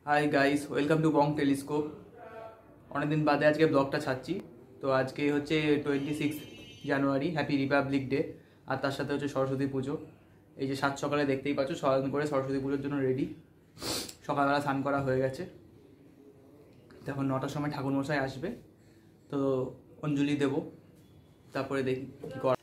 Hi guys, welcome to Bong telescope. অনেকদিন বাদে আজকে ব্লগটা ছাড়ছি। তো আজকে হচ্ছে 26 জানুয়ারি, হ্যাপি রিপাবলিক ডে। আর তার সাথে হচ্ছে সরস্বতী পুজো। এই যে সাত সকালে দেখতেই পাচ্ছ, সকাল করে সরস্বতী পুজোর জন্য রেডি। সকালবেলা স্নান করা হয়ে গেছে। তখন 9টার সময় ঠাকুরমশাই আসবে, তো অঞ্জলি দেব, তারপরে দেখি কী করা।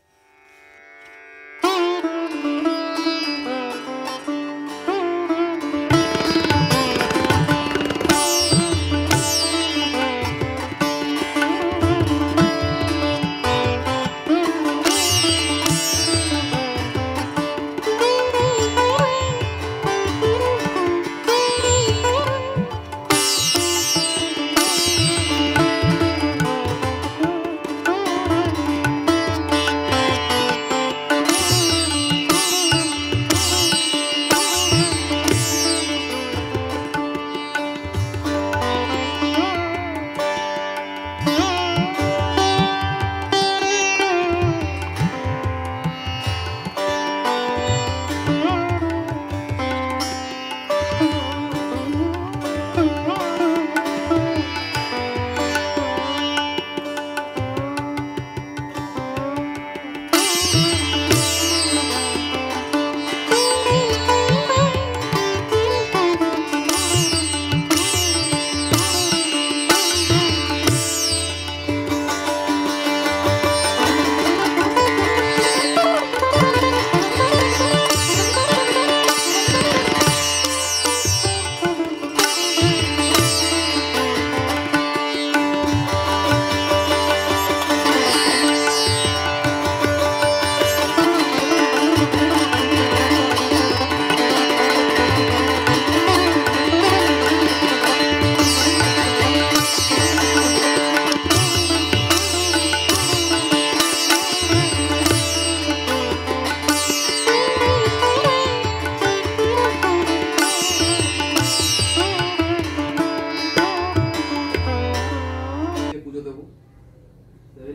পুজো দেবো,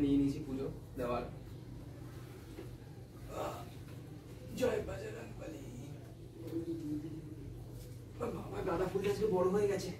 নিয়ে নিয়েছি পুজো দেওয়ার। জয় বজরং বলি। বাবা, গাঁদা ফুলটা আজকে বড় হয়ে গেছে।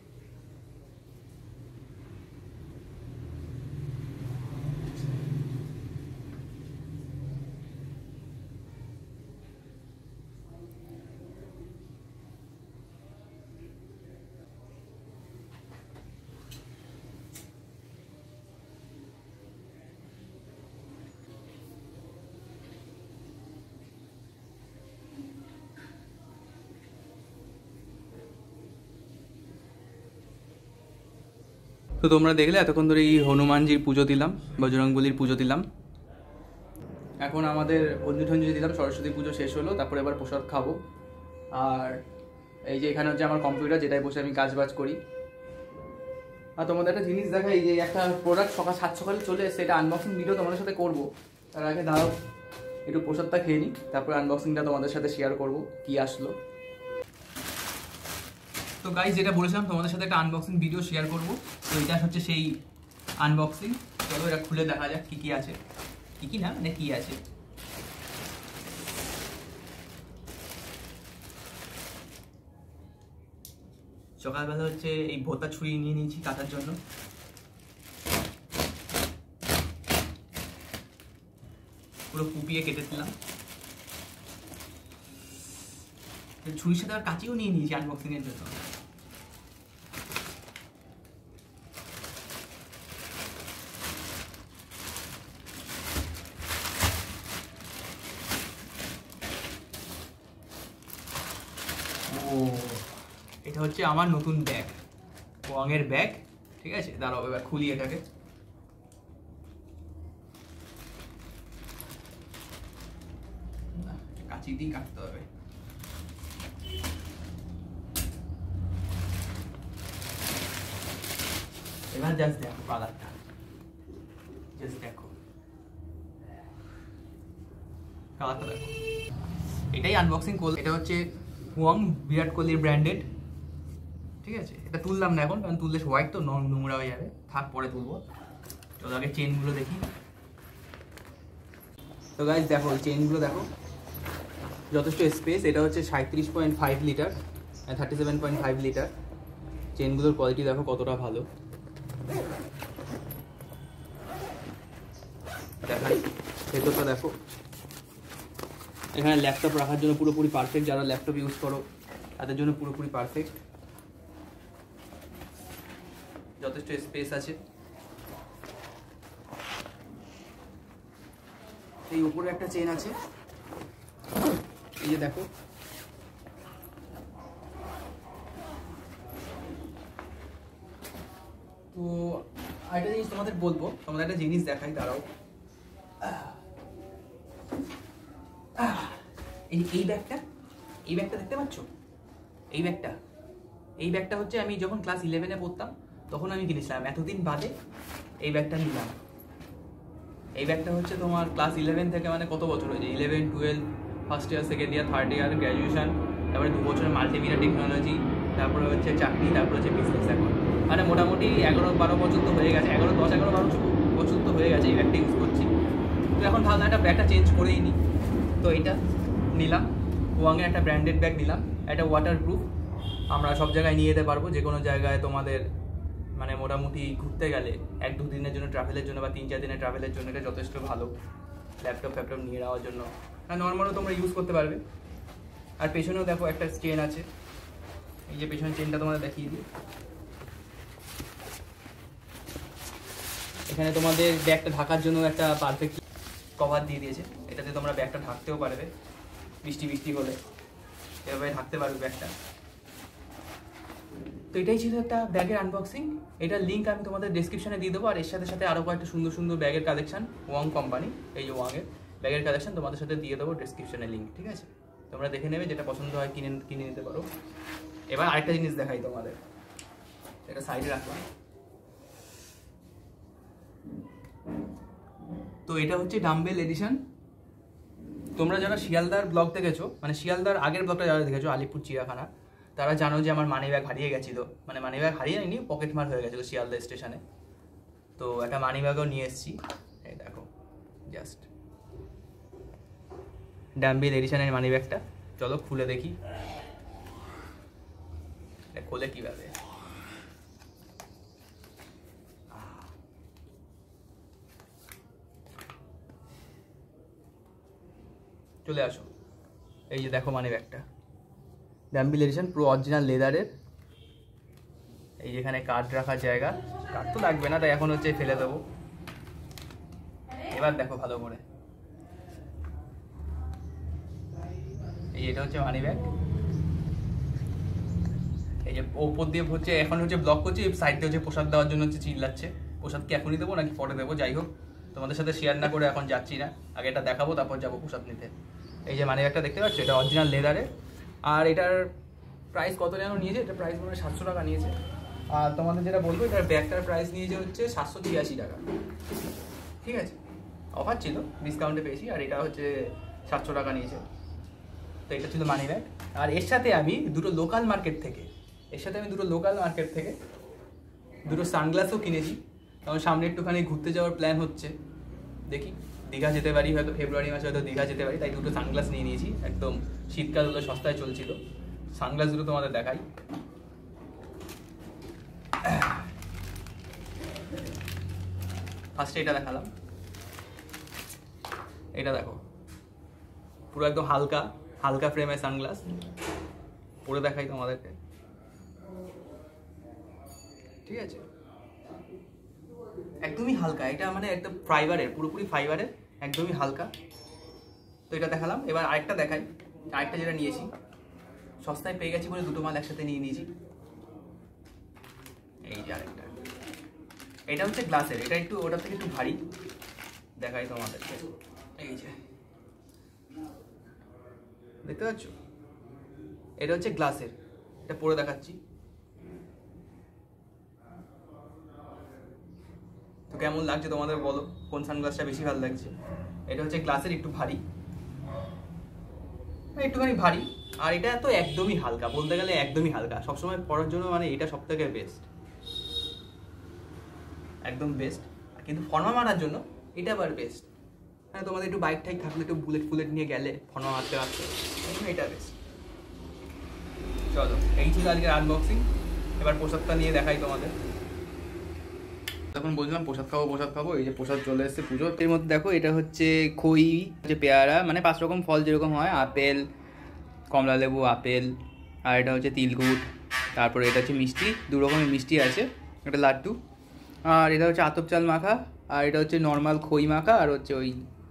তো তোমরা দেখলে এতক্ষণ ধরে এই হনুমানজির পুজো দিলাম, বজরংবলির পুজো দিলাম। এখন আমাদের অঞ্জলি দিলাম, সরস্বতী পুজো শেষ হলো। তারপরে এবার প্রসাদ খাবো। আর এই যে এখানে হচ্ছে আমার কম্পিউটার, যেটাই বসে আমি কাজবাজ করি। আর তোমাদের একটা জিনিস দেখা, এই যে একটা প্রোডাক্ট সাত সকালে চলে এসেছে, এটা আনবক্সিং ভিডিও তোমাদের সাথে করবো। তার আগে দাঁড়াও, একটু প্রসাদটা খেয়ে নিই, তারপরে আনবক্সিংটা তোমাদের সাথে শেয়ার করবো কি আসলো। তো গাইস, যেটা বলেছিলাম তোমাদের সাথে একটা আনবক্সিং ভিডিও শেয়ার করবো। তো এটা হচ্ছে সেই আনবক্সিং। চলো এটা খুলে দেখা যাক কি কি আছে, কি না মানে কি আছে। সকালবেলা হচ্ছে এই ভোতা ছুরি নিয়ে নিয়েছি কাটার জন্য। পুরো কুপিয়ে কেটে দিলাম। ছুরির সাথে আর কাঁচিও নিয়ে নিয়েছি আনবক্সিং এর জন্য। এটা হচ্ছে আমার নতুন ব্যাগ, ওয়াংয়ের ব্যাগ। ঠিক আছে, দাঁড়াও এবার খুলি এটাকে। কাঁচি দিয়ে কাটতে হবে। এবার জাস্ট দেখো কালারটা, জাস্ট দেখো কালারটা দেখো। এটাই আনবক্সিং করলাম। এটা হচ্ছে ওয়াং, বিরাট কোহলির ব্র্যান্ডেড। ঠিক আছে, এটা তুললাম না এখন, কারণ তুললে হোয়াইট তো নোংরা হয়ে যাবে, থাক পরে তুলবো। চলো আগে চেনগুলো দেখি। তো গাইজ দেখো চেনগুলো দেখো, যথেষ্ট স্পেস। এটা হচ্ছে 37.5 লিটার, 37.5 লিটার। চেনগুলোর কোয়ালিটি দেখো কতটা ভালো। দেখাই ভেতরটা দেখো, এখানে ল্যাপটপ রাখার জন্য পুরোপুরি পারফেক্ট, যারা ল্যাপটপ ইউজ করো তাদের জন্য পুরোপুরি পারফেক্ট, যথেষ্ট স্পেস আছে। এই উপরে একটা চেন আছে, এই যে দেখো, তো আরেকটা জিনিস তোমাদের বলবো, তোমাদের একটা জিনিস দেখাই, দাঁড়াও। এই ব্যাগটা দেখতে পাচ্ছ? এই ব্যাগটা হচ্ছে আমি যখন ক্লাস 11-এ পড়তাম তখন আমি কিনেছিলাম, এতদিন বাদে এই ব্যাগটা নিলাম। এই ব্যাগটা হচ্ছে তোমার ক্লাস 11 থেকে, মানে কত বছর হয়েছে, 11, 12, first year, second year, third year, graduation, তারপরে 2 বছরের মাল্টিমিডিয়া টেকনোলজি, তারপরে হচ্ছে চাকরি, তারপরে হচ্ছে বিজনেস। এখন মানে মোটামুটি 11-12 বছর তো হয়ে গেছে, 10-11-12 বছর তো হয়ে গেছে এই ব্যাগটা ইউজ করছি। তো এখন ভাবলাম একটা ব্যাগটা চেঞ্জ করেই নিই, তো এইটা নিলাম। ওয়াংয়ের একটা ব্র্যান্ডেড ব্যাগ নিলাম, একটা ওয়াটারপ্রুফ, আমরা সব জায়গায় নিয়ে যেতে পারবো, যে কোনো জায়গায় তোমাদের মানে মোটামুটি ঘুরতে গেলে 1-2 দিনের জন্য ট্রাভেলের জন্য বা 3-4 দিনের ট্রাভেলের জন্য এটা যথেষ্ট ভালো। ল্যাপটপ নিয়ে যাওয়ার জন্য আর নর্মালও তোমরা ইউজ করতে পারবে। আর পেছনেও দেখো একটা চেন আছে, এই যে পেছনের চেনটা তোমাদের দেখিয়ে দিই। এখানে তোমাদের ব্যাগটা ঢাকার জন্য একটা পারফেক্ট কভার দিয়ে দিয়েছে, এটাতে তোমরা ব্যাগটা ঢাকতেও পারবে, বৃষ্টি হলে এভাবে ঢাকতে পারবে ব্যাগটা। তো এটাই ছিল একটা ব্যাগের আনবক্সিং, এটার লিঙ্ক আমি তোমাদের ডেসক্রিপশনে দিয়ে দেবো। আর এর সাথে আরও কয়েকটা সুন্দর ব্যাগের কালেকশন, ওয়াং কোম্পানি, এই যে ওয়াংয়ের ব্যাগের কালেকশন তোমাদের সাথে দিয়ে দেবো ডেসক্রিপশনে লিঙ্ক, ঠিক আছে? তোমরা দেখে নেবে, যেটা পছন্দ হয় কিনে নিতে পারো। এবার আরেকটা জিনিস দেখাই তোমাদের, এটা সাইডে রাখলাম। তো এটা হচ্ছে ডাম্বেল এডিশন। তোমরা যারা শিয়ালদার ব্লগ দেখেছো, মানে শিয়ালদার আগের ব্লগটা যারা দেখেছো, আলিপুর চিড়িয়াখানা, তারা জানো যে আমার মানি ব্যাগ হারিয়ে গেছিলো, মানে মানি ব্যাগ হারিয়ে নিই, পকেট মার হয়ে গেছিলো শিয়ালদা স্টেশনে। তো একটা মানি ব্যাগও নিয়ে এসেছি, এই দেখো, জাস্ট ডাম্বেল এডিশনের মানি ব্যাগটা। চলো খুলে দেখি, খোলে কিভাবে। চলে আসো, এই যে দেখো মানি ব্যাগটা, ডাম্বেল এডিশন, পুরো অরিজিনাল লেদারের। এই যেখানে কার্ড রাখার জায়গা, কার্ড তো লাগবে না, তাই এখন হচ্ছে ফেলে দেবো। এবার দেখো ভালো করে, এই এটা হচ্ছে মানি ব্যাগ। এই যে ওপর দিয়ে হচ্ছে এখন হচ্ছে ব্লক করছি, সাইড দিয়ে হচ্ছে প্রসাদ দেওয়ার জন্য হচ্ছে চিল্লাচ্ছে। প্রসাদ কি এখনই দেবো নাকি পরে দেবো, যাই হোক তোমাদের সাথে শেয়ার না করে এখন যাচ্ছি না, আগে এটা দেখাবো তারপর যাবো প্রসাদ নিতে। এই যে মানি ব্যাগটা দেখতে পাচ্ছ, এটা অরিজিনাল লেদারের। আর এটার প্রাইস কত যেন নিয়েছে, এটা প্রাইস মনে হয় 700 টাকা নিয়েছে। আর তোমাদের যেটা বলবো, এটার ব্যাগটার প্রাইস নিয়েছে হচ্ছে 786 টাকা, ঠিক আছে? অফার ছিল, ডিসকাউন্টে পেয়েছি। আর এটা হচ্ছে 700 টাকা নিয়েছে। তো এটা ছিল মানি ব্যাগ। আর এর সাথে আমি দুটো লোকাল মার্কেট থেকে দুটো সানগ্লাসও কিনেছি, কারণ সামনে একটুখানি ঘুরতে যাওয়ার প্ল্যান হচ্ছে, দেখি দীঘা যেতে পারি, হয়তো ফেব্রুয়ারি মাসে হয়তো দীঘা যেতে পারি, তাই দুটো সানগ্লাস নিয়ে নিয়েছি। একদম শীতকালগুলো সস্তায় চলছিল। সানগ্লাস দুটো তোমাদের দেখাই। ফার্স্টে এটা দেখালাম, এটা দেখো, পুরো একদম হালকা ফ্রেমের সানগ্লাস, পরে দেখাই তোমাদেরকে, ঠিক আছে? একদমই হালকা, এটা মানে একদম ফাইবারের, পুরোপুরি ফাইবারের, একদমই হালকা। তো এটা দেখালাম। এবার আরেকটা দেখাই, আরেকটা যেটা নিয়েছি, সস্তায় পেয়ে গেছি বলে দুটো মাল একসাথে নিয়ে নিয়েছি। এই যে আরেকটা, এটা হচ্ছে গ্লাসের, এটা একটু ওটার থেকে একটু ভারী, দেখাই তোমাদেরকে। এই যে দেখতে পাচ্ছ, এটা হচ্ছে গ্লাসের, এটা পরে দেখাচ্ছি। তো কেমন লাগছে তোমাদের বলো, কোন সানগ্লাসটা বেশি ভালো লাগছে? এটা হচ্ছে গ্লাসের, একটু ভারী, একটুখানি ভারী। আর এটা তো একদমই হালকা, বলতে গেলে একদমই হালকা, সবসময় পরার জন্য মানে এটা সব থেকে বেস্ট, একদম বেস্ট। কিন্তু ফর্মা মারার জন্য এটা আবার বেস্ট, মানে তোমাদের একটু বাইক টাইক থাকলে, একটু বুলেট নিয়ে গেলে ফর্মা মারতে এটা বেস্ট। চলো, এই ছিল আজকের আনবক্সিং। এবার প্রসাদটা নিয়ে দেখাই তোমাদের। তখন বলছিলাম প্রসাদ খাবো, এই যে প্রসাদ চলে এসেছে পুজোর। এর মধ্যে দেখো এটা হচ্ছে খই, যে পেয়ারা, মানে 5 রকম ফল যেরকম হয়, আপেল, কমলা লেবু, আপেল, আর এটা হচ্ছে তিলকুট, তারপরে এটা হচ্ছে মিষ্টি, 2 রকমের মিষ্টি আছে, একটা লাড্ডু, আর এটা হচ্ছে আতপ চাল মাখা, আর এটা হচ্ছে নর্মাল খই মাখা, আর হচ্ছে ওই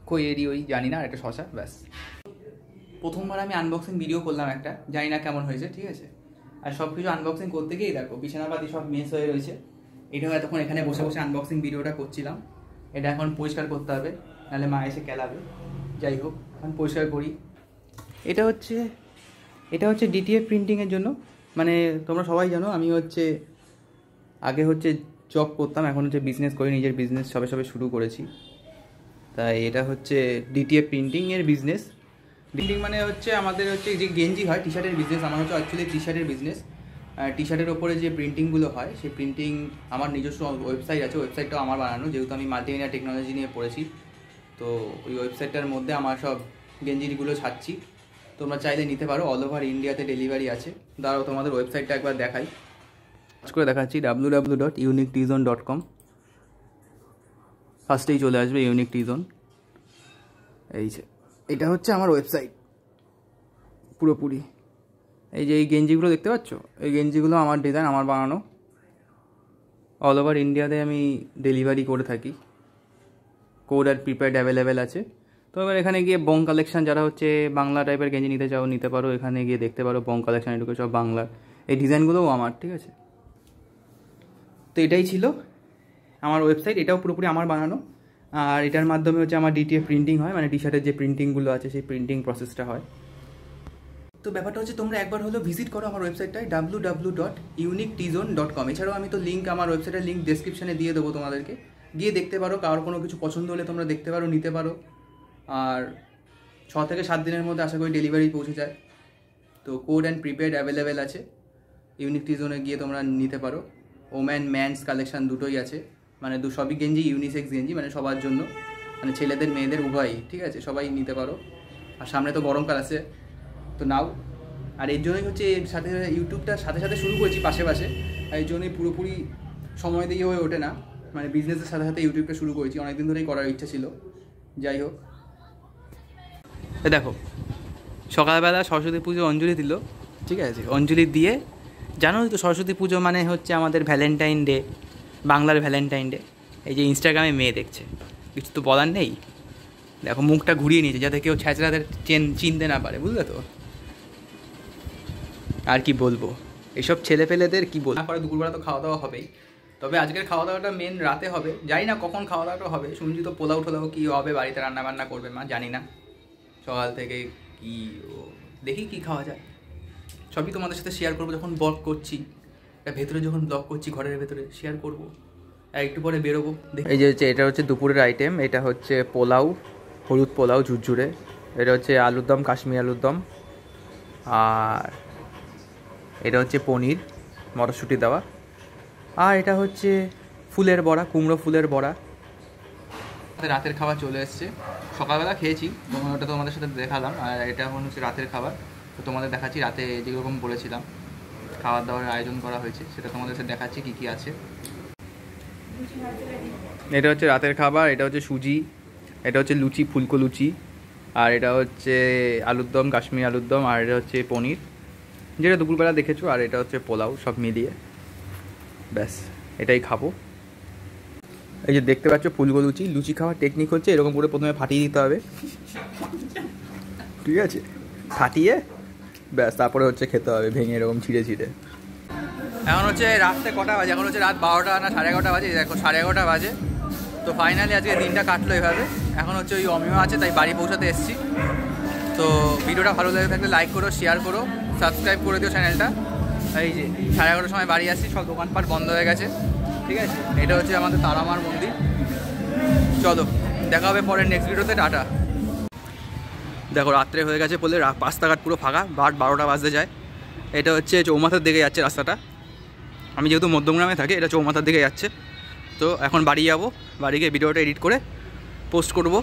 খইয়েরই ওই জানি না, আর একটা শশা, ব্যাস। প্রথমবার আমি আনবক্সিং ভিডিও করলাম একটা, জানি না কেমন হয়েছে, ঠিক আছে। আর সব কিছু আনবক্সিং করতে গিয়েই দেখো বিছানাপাতি সব মেস হয়ে রয়েছে। এটাও এতক্ষণ এখানে বসে বসে আনবক্সিং ভিডিওটা করছিলাম, এটা এখন পরিষ্কার করতে হবে, নাহলে মা এসে কেলাবে। যাই হোক, এখন পরিষ্কার করি। এটা হচ্ছে ডিটিএফ প্রিন্টিংয়ের জন্য, মানে তোমরা সবাই জানো আমি হচ্ছে আগে হচ্ছে জব করতাম, এখন হচ্ছে বিজনেস করি, নিজের বিজনেস সবে শুরু করেছি। তাই এটা হচ্ছে ডিটিএফ প্রিন্টিংয়ের বিজনেস। প্রিন্টিং মানে হচ্ছে আমাদের হচ্ছে যে গেঞ্জি হয়, টি শার্টের বিজনেস। আমার হচ্ছে অ্যাকচুয়ালি টি শার্টের বিজনেস। টি শার্টের ওপরে যে প্রিন্টিংগুলো হয়, সেই প্রিন্টিং আমার নিজস্ব ওয়েবসাইট আছে, ওয়েবসাইটটাও আমার বানানো, যেহেতু আমি মাল্টিমিডিয়া টেকনোলজি নিয়ে পড়েছি। তো ওই ওয়েবসাইটটার মধ্যে আমার সব গেঞ্জিগুলো ছাড়ছি, তোমরা চাইলে নিতে পারো। অল ওভার ইন্ডিয়াতে ডেলিভারি আছে। দাঁড়াও তোমাদের ওয়েবসাইটটা একবার দেখাই, করে দেখাচ্ছি, www.uniquetzone.com। ফার্স্টেই চলে আসবে ইউনিক টি জোন। এই যে এটা হচ্ছে আমার ওয়েবসাইট পুরোপুরি। এই যে এই গেঞ্জিগুলো দেখতে পাচ্ছ, এই গেঞ্জিগুলো আমার ডিজাইন, আমার বানানো। অল ওভার ইন্ডিয়াতে আমি ডেলিভারি করে থাকি। কোড আর প্রিপেড অ্যাভেলেবেল আছে। তো এবার এখানে গিয়ে বং কালেকশান, যারা হচ্ছে বাংলা টাইপের গেঞ্জি নিতে চাও নিতে পারো, এখানে গিয়ে দেখতে পারো বং কালেকশান, এটুকু সব বাংলার। এই ডিজাইনগুলোও আমার, ঠিক আছে। তো এটাই ছিল আমার ওয়েবসাইট, এটাও পুরোপুরি আমার বানানো। আর এটার মাধ্যমে হচ্ছে আমার ডিটিএফ প্রিন্টিং হয়, মানে টি শার্টের যে প্রিন্টিংগুলো আছে সেই প্রিন্টিং প্রসেসটা হয়। তো ব্যাপারটা হচ্ছে তোমরা একবার হলো ভিজিট করো আমার ওয়েবসাইটটায় www.uniquetzone.com। এছাড়াও আমি তো লিঙ্ক, আমার ওয়েবসাইটের লিঙ্ক ডেসক্রিপশনে দিয়ে দেবো তোমাদেরকে, গিয়ে দেখতে পারো। কারোর কোনো কিছু পছন্দ হলে তোমরা দেখতে পারো, নিতে পারো। আর 6 থেকে 7 দিনের মধ্যে আশা করি ডেলিভারি পৌঁছে যায়। তো কোড অ্যান্ড প্রিপেড অ্যাভেলেবেল আছে, ইউনিক টি জোনে গিয়ে তোমরা নিতে পারো। ওম্যান ম্যানস কালেকশান দুটোই আছে, মানে সবই গেঞ্জি ইউনিসেক্স গেঞ্জি, মানে সবার জন্য, মানে ছেলেদের মেয়েদের উভয়ই, ঠিক আছে, সবাই নিতে পারো। আর সামনে তো গরমকাল আছে, তো নাও। আর এর জন্যই হচ্ছে এর সাথে ইউটিউবটার সাথে সাথে শুরু করেছি পাশে, আর এই জন্যই পুরোপুরি সময় দিয়ে হয়ে ওঠে না, মানে বিজনেসের সাথে সাথে ইউটিউবটা শুরু করেছি, অনেকদিন ধরেই করার ইচ্ছা ছিল। যাই হোক, দেখো সকালবেলা সরস্বতী পুজো অঞ্জলি দিল, ঠিক আছে। অঞ্জলি দিয়ে, জানো তো সরস্বতী পুজো মানে হচ্ছে আমাদের ভ্যালেন্টাইন ডে, বাংলার ভ্যালেন্টাইন ডে। এই যে ইনস্টাগ্রামে মেয়ে দেখছে, কিছু তো বলার নেই। দেখো মুখটা ঘুরিয়ে নিয়েছে যাতে কেউ ছ্যাঁচড়াদের চিনতে না পারে, বুঝলে তো। আর কি বলবো, এসব ছেলেপেলেদের কি বলবো। তারপরে দুপুরবেলা তো খাওয়া দাওয়া হবেই, তবে আজকের খাওয়া দাওয়াটা মেন রাতে হবে। জানি না কখন খাওয়া দাওয়াটা হবে, শুনছি তো পোলাও টোলাও কী হবে, বাড়িতে রান্নাবান্না করবে মা, জানি না। সকাল থেকে কি দেখি কি খাওয়া যায়, সবই তোমাদের সাথে শেয়ার করবো যখন ব্লগ করছি। ভেতরে যখন ব্লগ করছি ঘরের ভেতরে শেয়ার করবো, আর একটু পরে বেরোবো। এই যে এটা হচ্ছে দুপুরের আইটেম, এটা হচ্ছে পোলাও, হলুদ পোলাও ঝুরঝুরে। এটা হচ্ছে আলুর দম, কাশ্মীর আলুর দম। আর এটা হচ্ছে পনির মটরশুঁটি দেওয়া। আর এটা হচ্ছে ফুলের বড়া, কুমড়ো ফুলের বড়া। রাতের খাবার চলে এসছে, সকালবেলা খেয়েছি, ওটা তোমাদের সাথে দেখালাম। আর এটা এখন হচ্ছে রাতের খাবার, তো তোমাদের দেখাচ্ছি রাতে যেরকম বলেছিলাম খাবার দাবার আয়োজন করা হয়েছে, সেটা তোমাদের সাথে দেখাচ্ছি কী কী আছে। এটা হচ্ছে রাতের খাবার, এটা হচ্ছে সুজি, এটা হচ্ছে লুচি, ফুলকো লুচি, আর এটা হচ্ছে আলুর দম, কাশ্মীর আলুর দম, আর এটা হচ্ছে পনির, যেটা দুপুরবেলা দেখেছো। আর এটা হচ্ছে পোলাও, সব মিলিয়ে ব্যাস এটাই খাবো। এই যে দেখতে পাচ্ছ ফুলকো লুচি। লুচি খাওয়ার টেকনিক হচ্ছে এরকম করে প্রথমে ফাটিয়ে দিতে হবে, ঠিক আছে, ফাটিয়ে ব্যাস তারপরে হচ্ছে খেতে হবে ভেঙে, এরকম ছিঁড়ে ছিঁড়ে। এখন হচ্ছে রাত্রে কটা বাজে, এখন হচ্ছে রাত 12টা না 11:30 বাজে, দেখো 11:30 বাজে। তো ফাইনালি আজকে দিনটা কাটলো এভাবে। এখন হচ্ছে ওই অমিও আছে, তাই বাড়ি পৌঁছাতে এসেছি। তো ভিডিওটা ভালো লেগে থাকলে লাইক করো, শেয়ার করো, সাবস্ক্রাইব করে দিও চ্যানেলটা। এই যে 11:30 সময় বাড়ি আসছি, সব দোকানপাট বন্ধ হয়ে গেছে, ঠিক আছে। এটা হচ্ছে আমাদের তারামার মন্দির। চলো দেখা হবে পরের নেক্সট ভিডিওতে, টাটা। দেখো রাত্রে হয়ে গেছে বলে রাস্তাঘাট পুরো ফাঁকা, 12টা বাজতে যায়। এটা হচ্ছে চৌমাথার দিকে যাচ্ছে রাস্তাটা, আমি যেহেতু মধ্যমগ্রামে থাকি, এটা চৌমাথার দিকে যাচ্ছে। তো এখন বাড়ি যাবো, বাড়ি গিয়ে ভিডিওটা এডিট করে পোস্ট করবো।